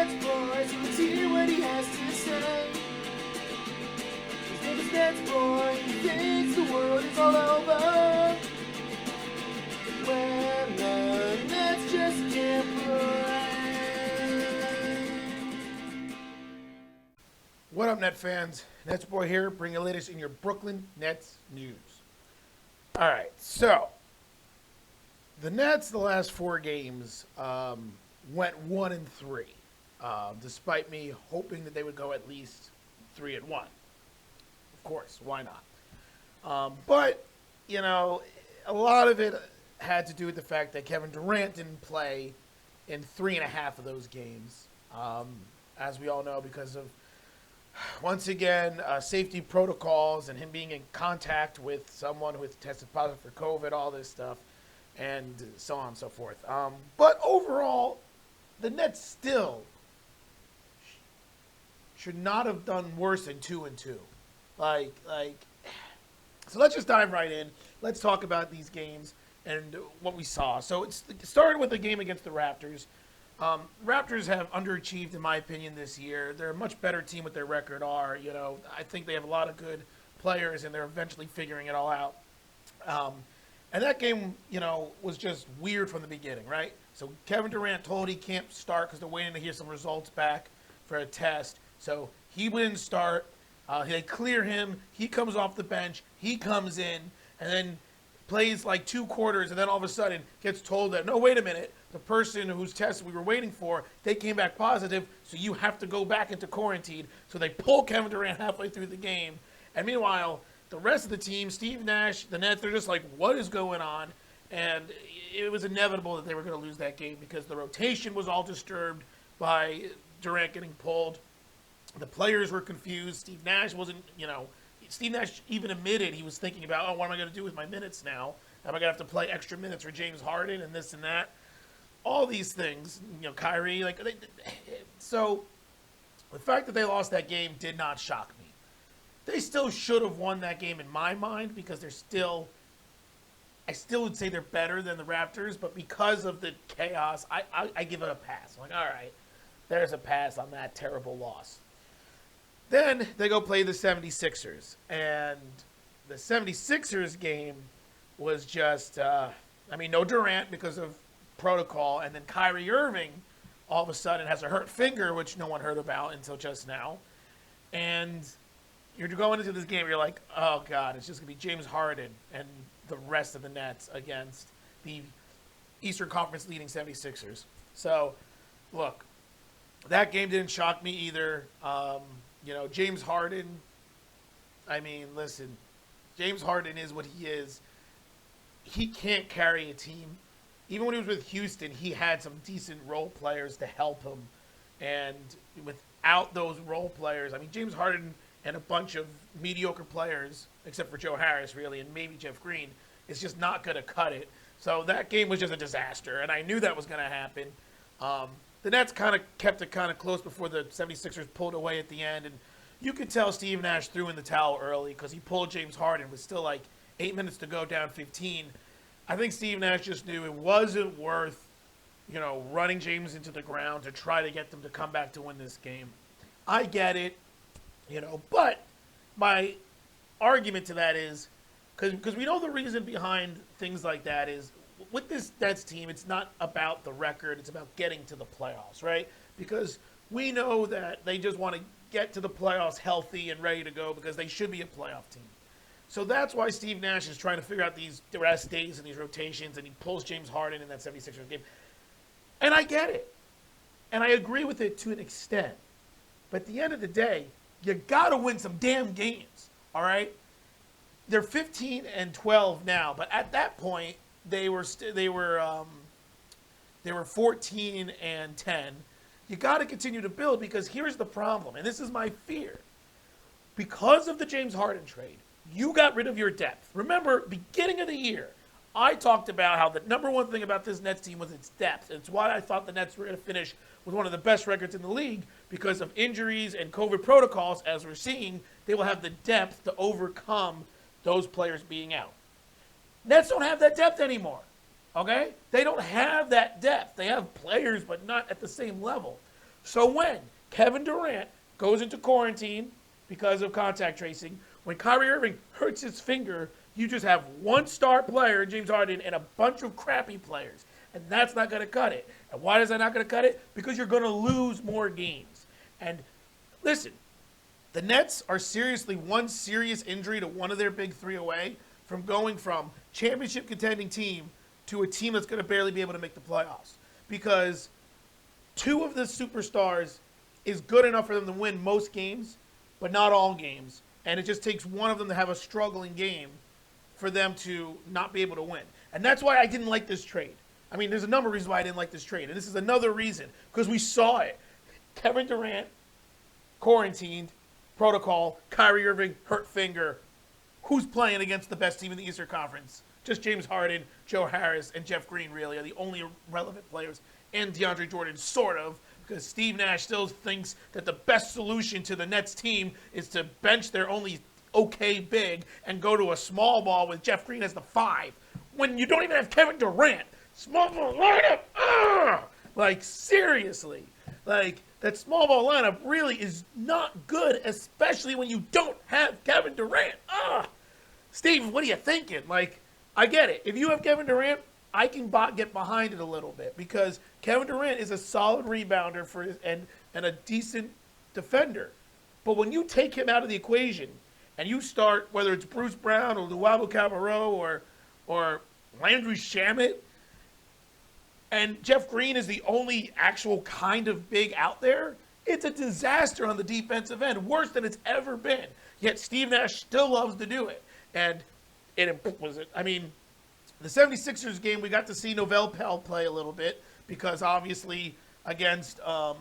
NetsBoy, so let's hear what he has to say. His name is NetsBoy, he thinks the world is all over when the Nets just can't play. What up, Net fans? NetsBoy here, bringing the latest in your Brooklyn Nets news. All right, so the Nets, the last 4 games, went 1-3, despite me hoping that they would go at least 3-1. Of course, why not? But, you know, a lot of it had to do with the fact that Kevin Durant didn't play in 3.5 of those games, as we all know, because of, once again, safety protocols and him being in contact with someone who had tested positive for COVID, all this stuff, and so on and so forth. But overall, the Nets still should not have done worse than 2-2. So let's just dive right in. Let's talk about these games and what we saw. So it started with a game against the Raptors. Raptors have underachieved, in my opinion, this year. They're a much better team with their record are. You know, I think they have a lot of good players, and they're eventually figuring it all out. And that game, you know, was just weird from the beginning, right? So Kevin Durant told he can't start because they're waiting to hear some results back for a test. So he wouldn't start. They clear him. He comes off the bench. He comes in and then plays like 2 quarters, and then all of a sudden gets told that, no, wait a minute, the person whose test we were waiting for, they came back positive, so you have to go back into quarantine. So they pull Kevin Durant halfway through the game. And meanwhile, the rest of the team, Steve Nash, the Nets, they're just like, what is going on? And it was inevitable that they were going to lose that game because the rotation was all disturbed by Durant getting pulled. The players were confused. Steve Nash wasn't, Steve Nash even admitted he was thinking about, what am I going to do with my minutes now? Am I going to have to play extra minutes for James Harden and this and that? All these things, Kyrie. So the fact that they lost that game did not shock me. They still should have won that game in my mind because I still would say they're better than the Raptors, but because of the chaos, I give it a pass. I'm like, all right, there's a pass on that terrible loss. Then they go play the 76ers, and the 76ers game was just, no Durant because of protocol, and then Kyrie Irving all of a sudden has a hurt finger, which no one heard about until just now, and you're going into this game, you're like, oh, God, it's just going to be James Harden and the rest of the Nets against the Eastern Conference leading 76ers. So, look, that game didn't shock me either. James Harden, listen, James Harden is what he is. He can't carry a team. Even when he was with Houston, he had some decent role players to help him. And without those role players, James Harden and a bunch of mediocre players, except for Joe Harris, really, and maybe Jeff Green, is just not going to cut it. So that game was just a disaster, and I knew that was going to happen. The Nets kind of kept it kind of close before the 76ers pulled away at the end, and you could tell Steve Nash threw in the towel early because he pulled James Harden with still like 8 minutes to go, down 15. I think Steve Nash just knew it wasn't worth, running James into the ground to try to get them to come back to win this game. I get it, but my argument to that is, because we know the reason behind things like that is, with this Nets team, it's not about the record. It's about getting to the playoffs, right? Because we know that they just want to get to the playoffs healthy and ready to go because they should be a playoff team. So that's why Steve Nash is trying to figure out these rest days and these rotations, and he pulls James Harden in that 76ers game. And I get it. And I agree with it to an extent. But at the end of the day, you got to win some damn games, all right? They're 15-12 now, but at that point, they were 14-10. You got to continue to build because here's the problem, and this is my fear. Because of the James Harden trade, you got rid of your depth. Remember, beginning of the year, I talked about how the number one thing about this Nets team was its depth. It's why I thought the Nets were going to finish with one of the best records in the league because of injuries and COVID protocols. As we're seeing, they will have the depth to overcome those players being out. Nets don't have that depth anymore, okay? They don't have that depth. They have players, but not at the same level. So when Kevin Durant goes into quarantine because of contact tracing, when Kyrie Irving hurts his finger, you just have one star player, James Harden, and a bunch of crappy players. And that's not going to cut it. And why is that not going to cut it? Because you're going to lose more games. And listen, the Nets are seriously one serious injury to one of their big three away from going from championship contending team to a team that's going to barely be able to make the playoffs. Because two of the superstars is good enough for them to win most games, but not all games. And it just takes one of them to have a struggling game for them to not be able to win. And that's why I didn't like this trade. I mean, there's a number of reasons why I didn't like this trade. And this is another reason, because we saw it. Kevin Durant, quarantined, protocol, Kyrie Irving, hurt finger. Who's playing against the best team in the Eastern Conference? Just James Harden, Joe Harris, and Jeff Green really are the only relevant players. And DeAndre Jordan, sort of, because Steve Nash still thinks that the best solution to the Nets team is to bench their only okay big and go to a small ball with Jeff Green as the 5. When you don't even have Kevin Durant. Small ball lineup, like seriously. Like, that small ball lineup really is not good, especially when you don't have Kevin Durant. Steve, what are you thinking? Like, I get it. If you have Kevin Durant, I can get behind it a little bit because Kevin Durant is a solid rebounder and a decent defender. But when you take him out of the equation and you start, whether it's Bruce Brown or Luwawu Cabarrot or Landry Shamet, and Jeff Green is the only actual kind of big out there, it's a disaster on the defensive end, worse than it's ever been. Yet Steve Nash still loves to do it. And the 76ers game, we got to see Novell Pell play a little bit because obviously against Joel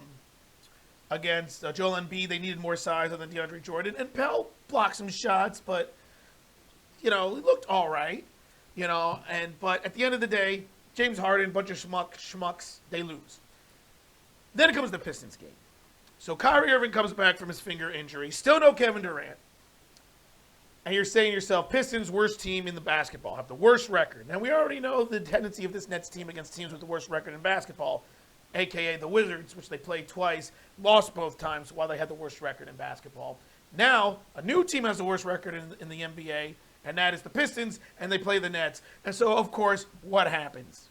Embiid, they needed more size than DeAndre Jordan. And Pell blocked some shots, but, he looked all right, but at the end of the day, James Harden, bunch of schmucks, they lose. Then it comes the Pistons game. So Kyrie Irving comes back from his finger injury. Still no Kevin Durant. And you're saying to yourself, Pistons, worst team in the basketball, have the worst record. Now, we already know the tendency of this Nets team against teams with the worst record in basketball, a.k.a. the Wizards, which they played twice, lost both times while they had the worst record in basketball. Now, a new team has the worst record in the NBA, and that is the Pistons, and they play the Nets. And so, of course, what happens?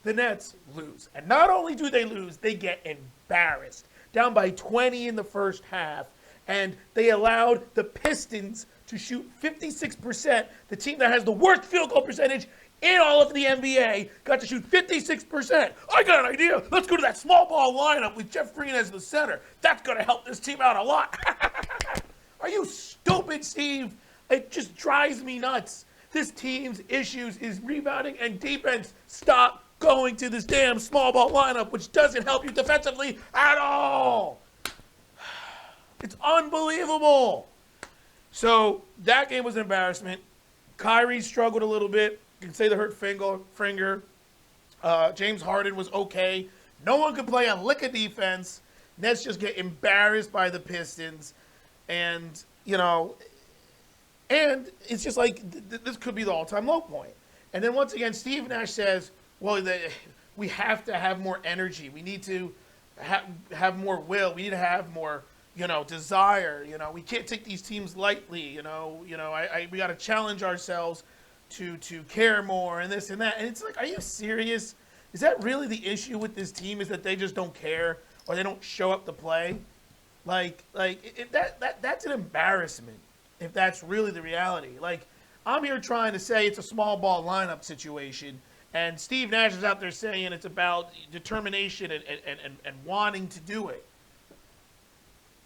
The Nets lose. And not only do they lose, they get embarrassed. Down by 20 in the first half. And they allowed the Pistons to shoot 56%. The team that has the worst field goal percentage in all of the NBA got to shoot 56%. I got an idea. Let's go to that small ball lineup with Jeff Green as the center. That's going to help this team out a lot. Are you stupid, Steve? It just drives me nuts. This team's issues is rebounding and defense. Stop going to this damn small ball lineup, which doesn't help you defensively at all. It's unbelievable. So that game was an embarrassment. Kyrie struggled a little bit. You can say the hurt finger. James Harden was okay. No one could play a lick of defense. Nets just get embarrassed by the Pistons. And, and it's just like this could be the all-time low point. And then once again, Steve Nash says, well, we have to have more energy. We need to have more will. We need to have more, desire. We can't take these teams lightly. We got to challenge ourselves to care more and this and that. And it's like, are you serious? Is that really the issue with this team? Is that they just don't care or they don't show up to play? That's an embarrassment if that's really the reality. Like, I'm here trying to say it's a small ball lineup situation, and Steve Nash is out there saying it's about determination and wanting to do it.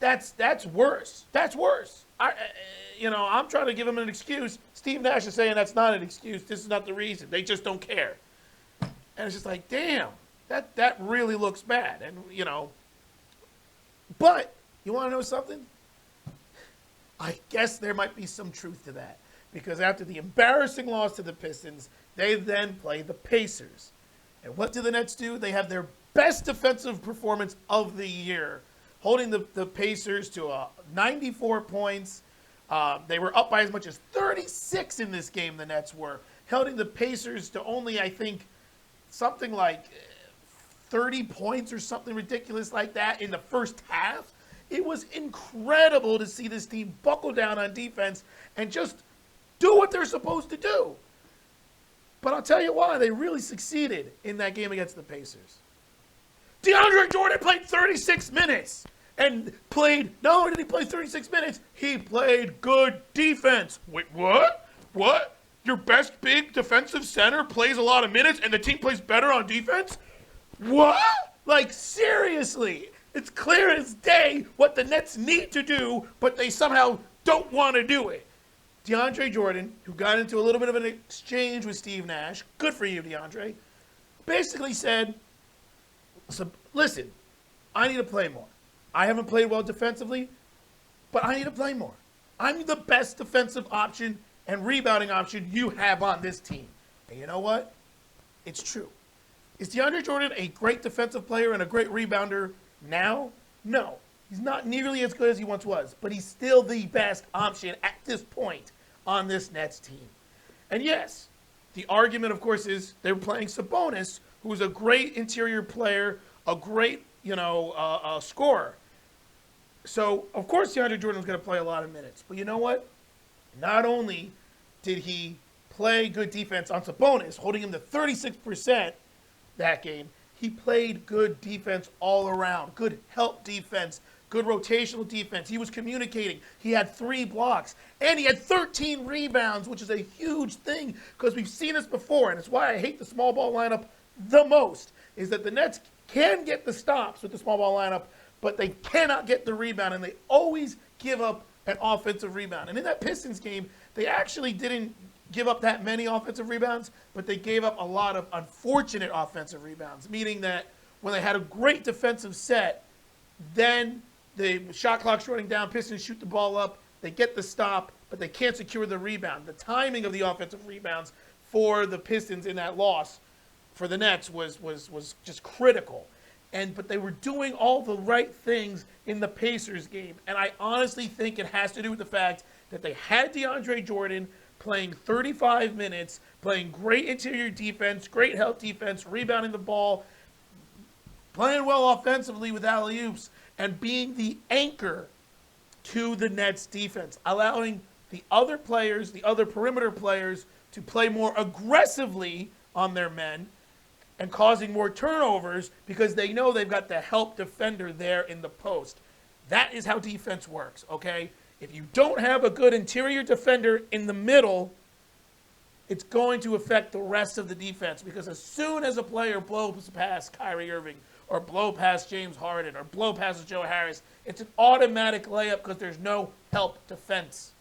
That's worse. That's worse. I'm trying to give him an excuse. Steve Nash is saying that's not an excuse. This is not the reason. They just don't care. And it's just like, damn, that really looks bad. And, but you want to know something? I guess there might be some truth to that. Because after the embarrassing loss to the Pistons, they then play the Pacers. And what do the Nets do? They have their best defensive performance of the year, holding the Pacers to 94 points. They were up by as much as 36 in this game, the Nets were. Holding the Pacers to only, I think, something like 30 points or something ridiculous like that in the first half. It was incredible to see this team buckle down on defense and just do what they're supposed to do. But I'll tell you why they really succeeded in that game against the Pacers. DeAndre Jordan played 36 minutes and not only did he play 36 minutes, he played good defense. Wait, what? What? Your best big defensive center plays a lot of minutes and the team plays better on defense? What? Like, seriously. It's clear as day what the Nets need to do, but they somehow don't want to do it. DeAndre Jordan, who got into a little bit of an exchange with Steve Nash, good for you, DeAndre, basically said, listen, I need to play more. I haven't played well defensively, but I need to play more. I'm the best defensive option and rebounding option you have on this team. And you know what? It's true. Is DeAndre Jordan a great defensive player and a great rebounder now? No. He's not nearly as good as he once was, but he's still the best option at this point on this Nets team. And yes, the argument, of course, is they were playing Sabonis, who's a great interior player, a great, scorer. So, of course, DeAndre Jordan was going to play a lot of minutes. But you know what? Not only did he play good defense on Sabonis, holding him to 36% that game, he played good defense all around. Good help defense, good rotational defense. He was communicating. He had 3 blocks. And he had 13 rebounds, which is a huge thing because we've seen this before. And it's why I hate the small ball lineup the most, is that the Nets can get the stops with the small ball lineup, but they cannot get the rebound, and they always give up an offensive rebound. And in that Pistons game, they actually didn't give up that many offensive rebounds, but they gave up a lot of unfortunate offensive rebounds, meaning that when they had a great defensive set, then the shot clock's running down, Pistons shoot the ball up, they get the stop, but they can't secure the rebound. The timing of the offensive rebounds for the Pistons in that loss for the Nets was just critical. But they were doing all the right things in the Pacers game. And I honestly think it has to do with the fact that they had DeAndre Jordan playing 35 minutes, playing great interior defense, great help defense, rebounding the ball, playing well offensively with alley-oops, and being the anchor to the Nets defense, allowing the other players, the other perimeter players, to play more aggressively on their men and causing more turnovers because they know they've got the help defender there in the post. That is how defense works, okay? If you don't have a good interior defender in the middle, it's going to affect the rest of the defense because as soon as a player blows past Kyrie Irving or blow past James Harden or blow past Joe Harris, it's an automatic layup because there's no help defense.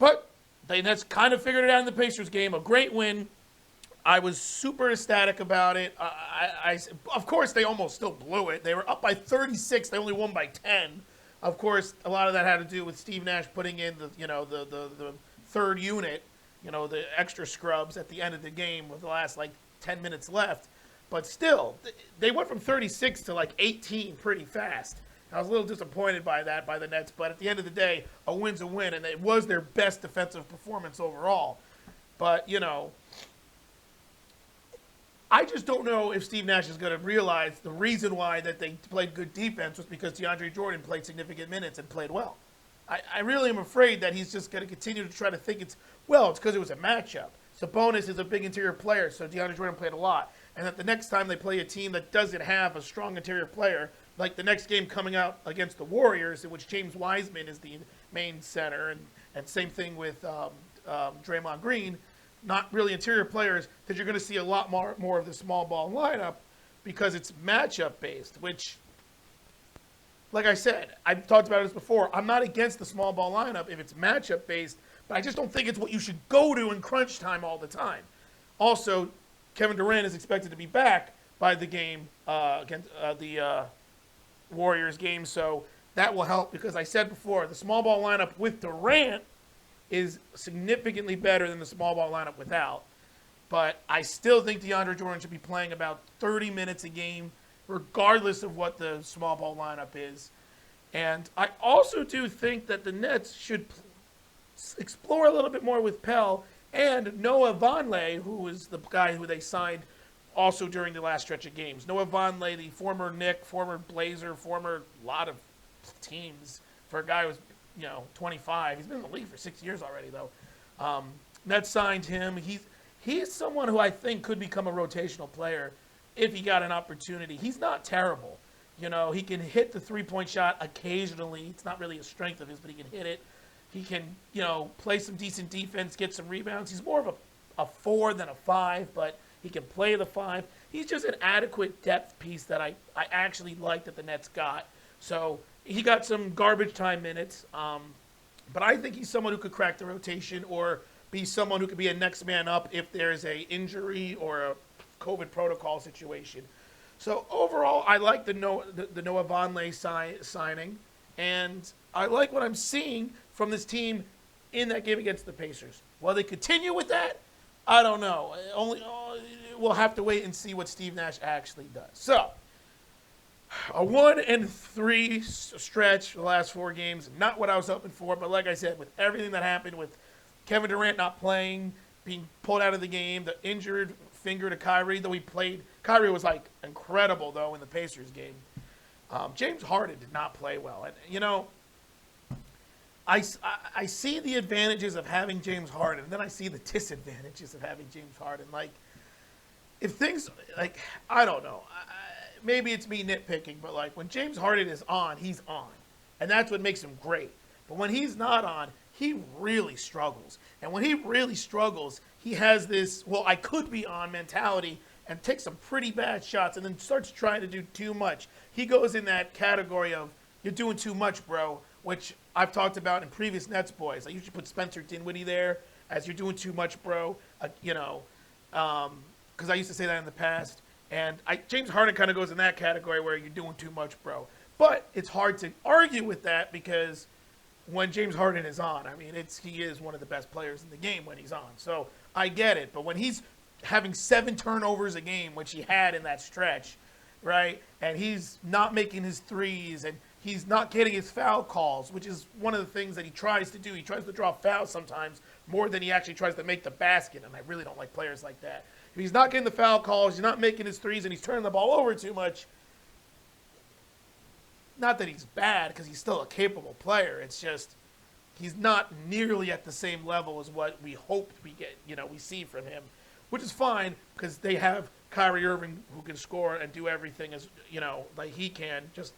But the Nets kind of figured it out in the Pacers game. A great win. I was super ecstatic about it. Of course, they almost still blew it. They were up by 36. They only won by 10. Of course, a lot of that had to do with Steve Nash putting in the third unit, the extra scrubs at the end of the game with the last 10 minutes left. But still, they went from 36 to 18 pretty fast. I was a little disappointed by that, by the Nets. But at the end of the day, a win's a win, and it was their best defensive performance overall. But, I just don't know if Steve Nash is going to realize the reason why that they played good defense was because DeAndre Jordan played significant minutes and played well. I really am afraid that he's just going to continue to try to think it's because it was a matchup. Sabonis is a big interior player, so DeAndre Jordan played a lot. And that the next time they play a team that doesn't have a strong interior player, like the next game coming out against the Warriors, in which James Wiseman is the main center, and same thing with Draymond Green, not really interior players, that you're going to see a lot more of the small ball lineup because it's matchup based, which, like I said, I've talked about this before. I'm not against the small ball lineup if it's matchup based, but I just don't think it's what you should go to in crunch time all the time. Also, Kevin Durant is expected to be back by the game against the Warriors game, so that will help because I said before, the small ball lineup with Durant is significantly better than the small ball lineup without. But I still think DeAndre Jordan should be playing about 30 minutes a game, regardless of what the small ball lineup is. And I also do think that the Nets should explore a little bit more with Pell and Noah Vonleh, who is the guy who they signed also during the last stretch of games. Noah Vonleh, the former Knick, former Blazer, former lot of teams, for a guy who was 25. He's been in the league for 6 years already, though. Nets signed him. He's someone who I think could become a rotational player if he got an opportunity. He's not terrible. He can hit the three-point shot occasionally. It's not really a strength of his, but he can hit it. He can, play some decent defense, get some rebounds. He's more of a 4 than a 5, but he can play the 5. He's just an adequate depth piece that I actually like that the Nets got. So he got some garbage time minutes, but I think he's someone who could crack the rotation or be someone who could be a next man up if there's a injury or a COVID protocol situation. So overall, I like the Noah Vonleh signing, and I like what I'm seeing from this team in that game against the Pacers. Will they continue with that? I don't know. We'll have to wait and see what Steve Nash actually does. So, a 1-3 stretch the last 4 games. Not what I was hoping for, but like I said, with everything that happened with Kevin Durant not playing, being pulled out of the game, the injured finger to Kyrie, though he played. Kyrie was incredible though in the Pacers game. James Harden did not play well, and I see the advantages of having James Harden, and then I see the disadvantages of having James Harden. If things I don't know, maybe it's me nitpicking, but when James Harden is on, he's on, and that's what makes him great. But when he's not on, he really struggles, and when he really struggles, he has this I could be on mentality and takes some pretty bad shots, and then starts trying to do too much. He goes in that category of you're doing too much, bro, which I've talked about in previous NetsBoys. I usually put Spencer Dinwiddie there as you're doing too much, bro. Because I used to say that in the past. And James Harden kind of goes in that category where you're doing too much, bro. But it's hard to argue with that because when James Harden is on, he is one of the best players in the game when he's on. So I get it. But when he's having 7 turnovers a game, which he had in that stretch, right, and he's not making his threes, and he's not getting his foul calls, which is one of the things that he tries to do. He tries to draw fouls sometimes more than he actually tries to make the basket, and I really don't like players like that. If he's not getting the foul calls, he's not making his threes, and he's turning the ball over too much, not that he's bad, because he's still a capable player. It's just he's not nearly at the same level as what we hoped we see from him, which is fine because they have Kyrie Irving who can score and do everything as like he can, just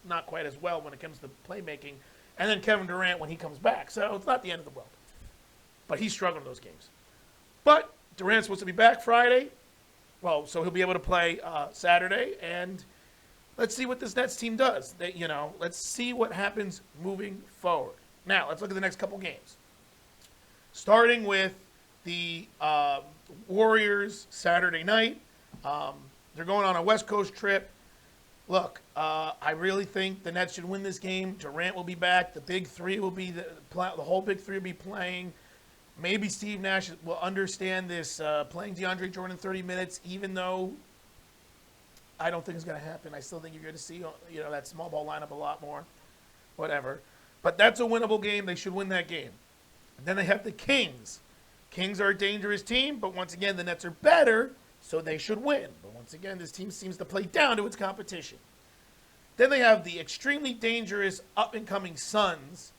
not quite as well when it comes to playmaking. And then Kevin Durant when he comes back. So it's not the end of the world. But he's struggling in those games. But Durant's supposed to be back Friday. Well, so he'll be able to play Saturday. And let's see what this Nets team does. Let's see what happens moving forward. Now, let's look at the next couple games. Starting with the Warriors Saturday night. They're going on a West Coast trip. Look, I really think the Nets should win this game. Durant will be back. The big three will be the whole big three will be playing. Maybe Steve Nash will understand this playing DeAndre Jordan 30 minutes, even though I don't think it's going to happen. I still think you're going to see that small ball lineup a lot more. Whatever. But that's a winnable game. They should win that game. And then they have the Kings. Kings are a dangerous team, but once again, the Nets are better, so they should win. But once again, this team seems to play down to its competition. Then they have the extremely dangerous up-and-coming Suns,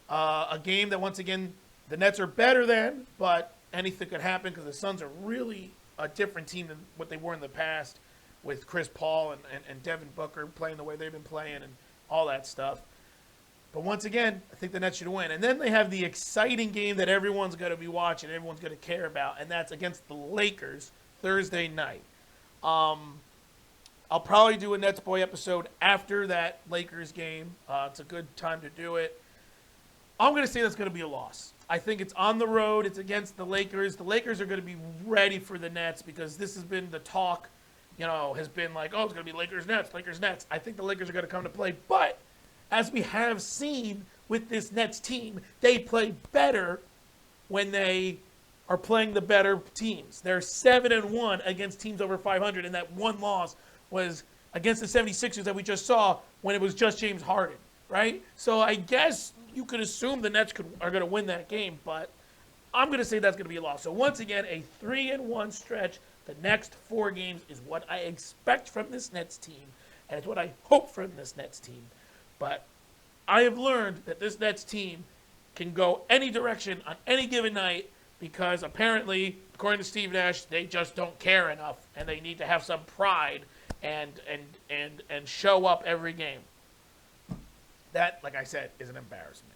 a game that, once again, the Nets are better than, but anything could happen because the Suns are really a different team than what they were in the past with Chris Paul and Devin Booker playing the way they've been playing and all that stuff. But once again, I think the Nets should win. And then they have the exciting game that everyone's going to be watching, everyone's going to care about, and that's against the Lakers Thursday night. I'll probably do a NetsBoy episode after that Lakers game. It's a good time to do it. I'm going to say that's going to be a loss. I think it's on the road. It's against the Lakers. The Lakers are going to be ready for the Nets because this has been the talk, has been like, oh, it's going to be Lakers-Nets, Lakers-Nets. I think the Lakers are going to come to play. But as we have seen with this Nets team, they play better when they are playing the better teams. They're 7-1 against teams over 500, and that one loss was against the 76ers that we just saw when it was just James Harden, right? So I guess you could assume the Nets are going to win that game, but I'm going to say that's going to be a loss. So once again, a 3-1 stretch The next 4 games is what I expect from this Nets team, and it's what I hope from this Nets team. But I have learned that this Nets team can go any direction on any given night because apparently, according to Steve Nash, they just don't care enough, and they need to have some pride and show up every game. That, like I said, is an embarrassment.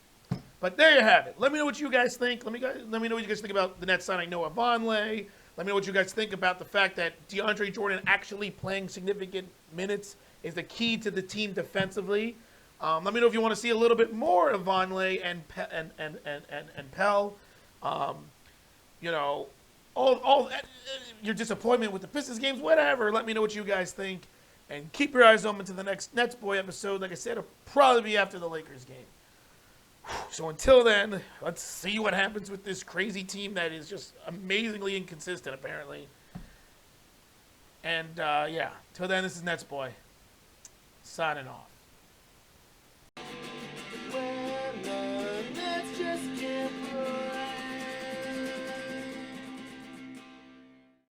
But there you have it. Let me know what you guys think. Let me know what you guys think about the Nets signing Noah Vonleh. Let me know what you guys think about the fact that DeAndre Jordan actually playing significant minutes is the key to the team defensively. Let me know if you want to see a little bit more of Vonleh and Pell. You know, all your disappointment with the Pistons games, whatever. Let me know what you guys think. And keep your eyes open to the next NetsBoy episode. Like I said, it'll probably be after the Lakers game. So until then, let's see what happens with this crazy team that is just amazingly inconsistent, apparently. And, yeah, till then, this is NetsBoy, signing off.